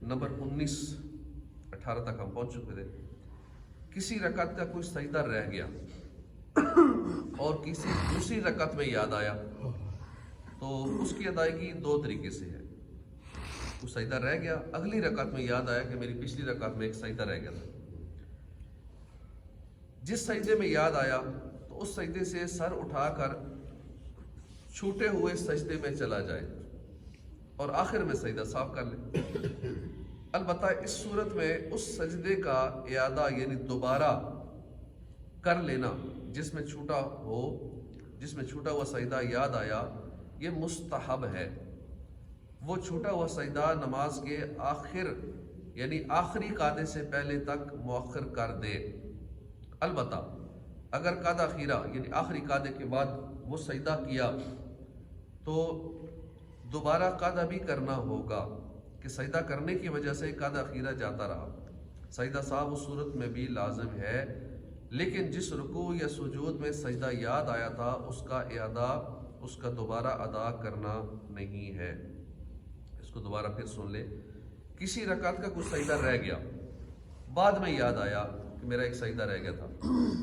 Number 19 18 تک ہم پہنچ چکے تھے. کسی رکعت کا کوئی سجدہ رہ گیا اور کسی دوسری رکعت میں یاد آیا تو اس کی ادائیگی دو طریقے سے ہے. کوئی سجدہ رہ گیا، اگلی رکعت میں یاد آیا کہ میری پچھلی رکعت میں ایک سجدہ رہ گیا تھا. جس سجدے میں یاد آیا تو اس سجدے سے سر اٹھا کر چھوٹے ہوئے سجدے میں چلا جائے اور آخر میں سجدہ صاف کر لے. البتہ اس صورت میں اس سجدے کا اعادہ یعنی دوبارہ کر لینا جس میں چھوٹا ہوا سجدہ یاد آیا یہ مستحب ہے. وہ چھوٹا ہوا سجدہ نماز کے آخر یعنی آخری قعدے سے پہلے تک مؤخر کر دے. البتہ اگر قعدہ اخیرہ یعنی آخری قعدے کے بعد وہ سجدہ کیا تو دوبارہ قعدہ بھی کرنا ہوگا کہ سجدہ کرنے کی وجہ سے قعدہ اخیرہ جاتا رہا. سجدہ صاحب اس صورت میں بھی لازم ہے، لیکن جس رکوع یا سجود میں سجدہ یاد آیا تھا اس کا دوبارہ ادا کرنا نہیں ہے. اس کو دوبارہ پھر سن لے. کسی رکعت کا کچھ سجدہ رہ گیا، بعد میں یاد آیا کہ میرا ایک سجدہ رہ گیا تھا،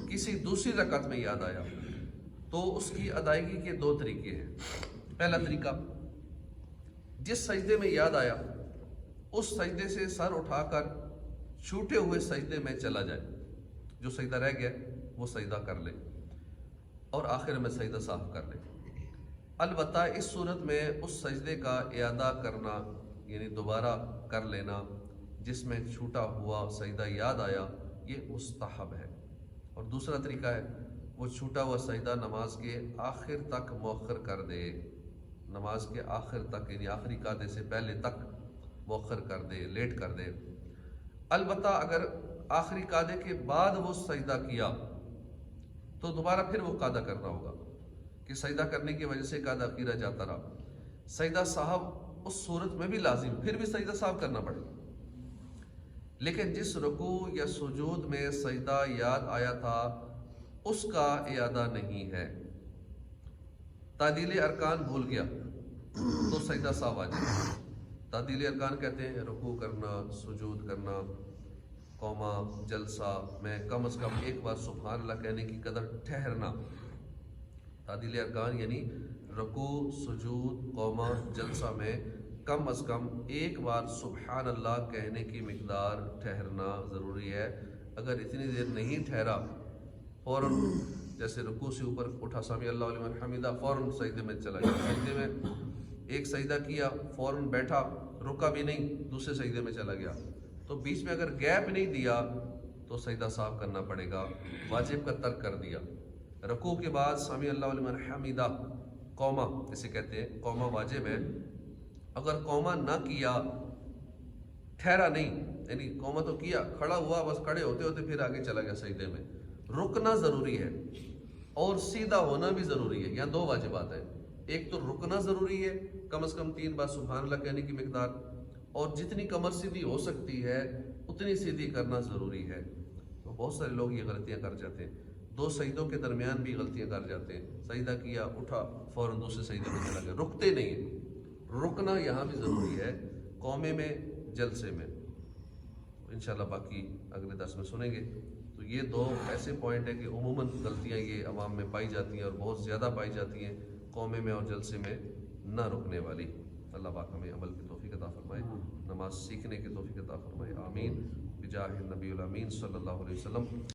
کسی دوسری رکعت میں یاد آیا تو اس کی ادائیگی کے دو طریقے ہیں. پہلا طریقہ، جس سجدے میں یاد آیا اس سجدے سے سر اٹھا کر چھوٹے ہوئے سجدے میں چلا جائے. جو سجدہ رہ گیا وہ سجدہ کر لے اور آخر میں سجدہ صاف کر لے. البتہ اس صورت میں اس سجدے کا اعادہ کرنا یعنی دوبارہ کر لینا جس میں چھوٹا ہوا سجدہ یاد آیا یہ مستحب ہے. اور دوسرا طریقہ ہے وہ چھوٹا ہوا سجدہ نماز کے آخر تک مؤخر کر دے. نماز کے آخر تک یعنی آخری قعدے سے پہلے تک مؤخر کر دے، لیٹ کر دے. البتہ اگر آخری قعدے کے بعد وہ سجدہ کیا تو دوبارہ پھر وہ قعدہ کرنا ہوگا کہ سجدہ کرنے کی وجہ سے قعدہ اخیرہ جاتا رہا. سجدہ صاحب اس صورت میں بھی لازم، پھر بھی سجدہ صاحب کرنا پڑے. لیکن جس رکوع یا سجود میں سجدہ یاد آیا تھا اس کا اعادہ نہیں ہے. تعدیل ارکان بھول گیا تو سجدہ صاحب واجب ہے. تعدیل ارکان کہتے ہیں رکوع کرنا، سجود کرنا، قوما جلسہ میں کم از کم ایک بار سبحان اللہ کہنے کی قدر ٹھہرنا. تعدیل ارکان یعنی رکوع، سجود، قوما جلسہ میں کم از کم ایک بار سبحان اللہ کہنے کی مقدار ٹھہرنا ضروری ہے. اگر اتنی دیر نہیں ٹھہرا، فوراً جیسے رکوع سے اوپر اٹھا سمی اللہ لمن حمیدہ، فوراً سجدے میں چلا گیا، سجدے میں ایک سجدہ کیا، فوراً بیٹھا، رکا بھی نہیں، دوسرے سجدے میں چلا گیا، تو بیچ میں اگر گیپ نہیں دیا تو سجدہ صاف کرنا پڑے گا. واجب کا ترک کر دیا. رکوع کے بعد سمی اللہ لمن حمیدہ قوما اسے کہتے ہیں، قوما واجب ہے. اگر قوما نہ کیا، ٹھہرا نہیں یعنی قوما تو کیا، کھڑا ہوا، بس کھڑے ہوتے ہوتے پھر آگے چلا گیا سجدے میں، رکنا ضروری ہے اور سیدھا ہونا بھی ضروری ہے. یہاں دو واجبات ہیں. ایک تو رکنا ضروری ہے، کم از کم 3 بار سبحان اللہ کہنے کی مقدار، اور جتنی کمر سیدھی ہو سکتی ہے اتنی سیدھی کرنا ضروری ہے. تو بہت سارے لوگ یہ غلطیاں کر جاتے ہیں. 2 سجدوں کے درمیان بھی غلطیاں کر جاتے ہیں. سجدہ کیا، اٹھا، فوراً دوسرے سجدے میں چلا گیا، رکتے نہیں ہیں. رکنا یہاں بھی ضروری ہے، قومے میں، جلسے میں. انشاءاللہ باقی اگلے درس میں سنیں گے. تو یہ 2 ایسے پوائنٹ ہیں کہ عموماً غلطیاں یہ عوام میں پائی جاتی ہیں اور بہت زیادہ پائی جاتی ہیں، قومے میں اور جلسے میں نہ رکنے والی. اللہ پاک ہمیں عمل کی توفیق عطا فرمائے، نماز سیکھنے کی توفیق عطا فرمائے. آمین بجاہ النبی الامین صلی اللہ علیہ وسلم.